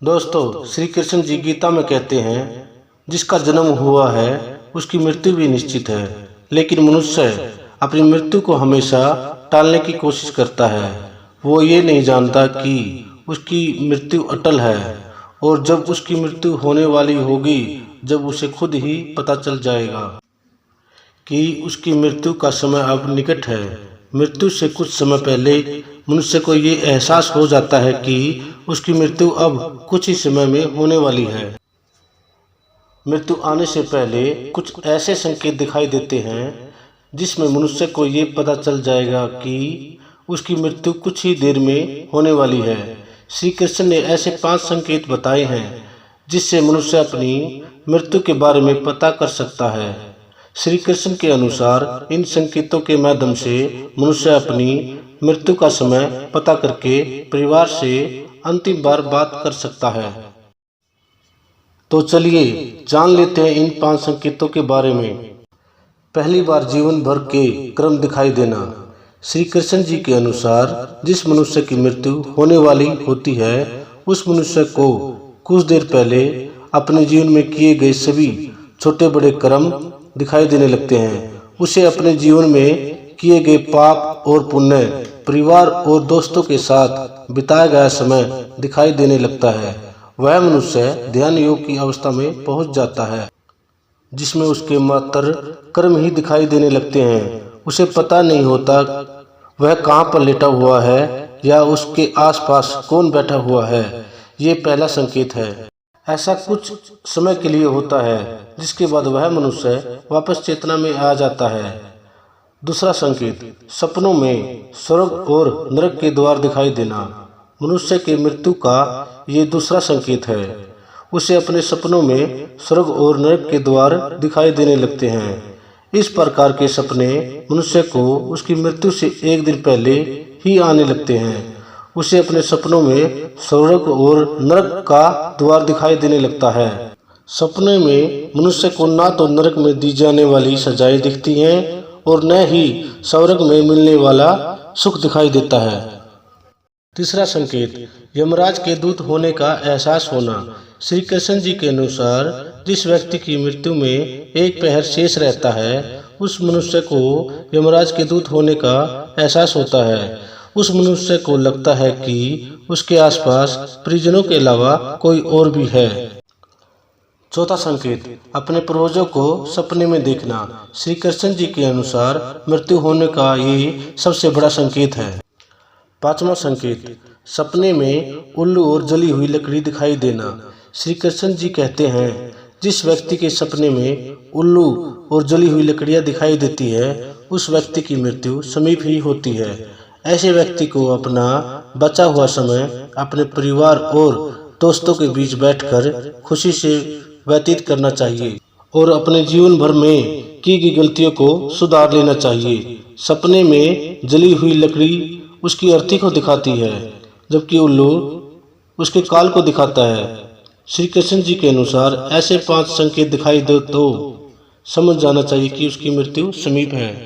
दोस्तों, श्री कृष्ण जी गीता में कहते हैं, जिसका जन्म हुआ है उसकी मृत्यु भी निश्चित है, लेकिन मनुष्य अपनी मृत्यु को हमेशा टालने की कोशिश करता है। वो ये नहीं जानता कि उसकी मृत्यु अटल है और जब उसकी मृत्यु होने वाली होगी, जब उसे खुद ही पता चल जाएगा कि उसकी मृत्यु का समय अब निकट है। मृत्यु से कुछ समय पहले मनुष्य को ये एहसास हो जाता है कि उसकी मृत्यु अब कुछ ही समय में होने वाली है। मृत्यु आने से पहले कुछ ऐसे संकेत दिखाई देते हैं जिसमें मनुष्य को ये पता चल जाएगा कि उसकी मृत्यु कुछ ही देर में होने वाली है। श्री कृष्ण ने ऐसे 5 संकेत बताए हैं जिससे मनुष्य अपनी मृत्यु के बारे में पता कर सकता है। श्री कृष्ण के अनुसार इन संकेतों के माध्यम से मनुष्य अपनी मृत्यु का समय पता करके परिवार से अंतिम बार बात कर सकता है। तो चलिए जान लेते हैं इन 5 संकेतों के बारे में। पहली बार जीवन भर के क्रम दिखाई देना। श्री कृष्ण जी के अनुसार जिस मनुष्य की मृत्यु होने वाली होती है, उस मनुष्य को कुछ देर पहले अपने जीवन में किए गए सभी छोटे बड़े कर्म दिखाई देने लगते हैं। उसे अपने जीवन में किए गए पाप और पुण्य, परिवार और दोस्तों के साथ बिताया गया समय दिखाई देने लगता है। वह मनुष्य ध्यान योग की अवस्था में पहुंच जाता है, जिसमें उसके मात्र कर्म ही दिखाई देने लगते हैं। उसे पता नहीं होता वह कहाँ पर लेटा हुआ है या उसके आसपास कौन बैठा हुआ है। ये पहला संकेत है। ऐसा कुछ समय के लिए होता है, जिसके बाद वह मनुष्य वापस चेतना में आ जाता है। दूसरा संकेत, सपनों में स्वर्ग और नरक के द्वार दिखाई देना। मनुष्य की मृत्यु का ये दूसरा संकेत है। उसे अपने सपनों में स्वर्ग और नरक के द्वार दिखाई देने लगते हैं। इस प्रकार के सपने मनुष्य को उसकी मृत्यु से एक दिन पहले ही आने लगते हैं। उसे अपने सपनों में स्वर्ग और नरक का द्वार दिखाई देने लगता है। सपने में मनुष्य को ना तो नरक में दी जाने वाली सजाएं दिखती हैं और न ही स्वर्ग में मिलने वाला सुख दिखाई देता है। तीसरा संकेत, यमराज के दूत होने का एहसास होना। श्री कृष्ण जी के अनुसार जिस व्यक्ति की मृत्यु में एक पहर शेष रहता है, उस मनुष्य को यमराज के दूत होने का एहसास होता है। उस मनुष्य को लगता है कि उसके आसपास परिजनों के अलावा कोई और भी है। चौथा संकेत, अपने पूर्वजों को सपने में देखना। श्री कृष्ण जी के अनुसार मृत्यु होने का ये सबसे बड़ा संकेत है। पांचवा संकेत, सपने में उल्लू और जली हुई लकड़ी दिखाई देना। श्री कृष्ण जी कहते हैं, जिस व्यक्ति के सपने में उल्लू और जली हुई लकड़ियां दिखाई देती है, उस व्यक्ति की मृत्यु समीप ही होती है। ऐसे व्यक्ति को अपना बचा हुआ समय अपने परिवार और दोस्तों के बीच बैठकर खुशी से व्यतीत करना चाहिए और अपने जीवन भर में की गई गलतियों को सुधार लेना चाहिए। सपने में जली हुई लकड़ी उसकी अर्थी को दिखाती है, जबकि उल्लू उसके काल को दिखाता है। श्री कृष्ण जी के अनुसार ऐसे 5 संकेत दिखाई दे तो समझ जाना चाहिए कि उसकी मृत्यु समीप है।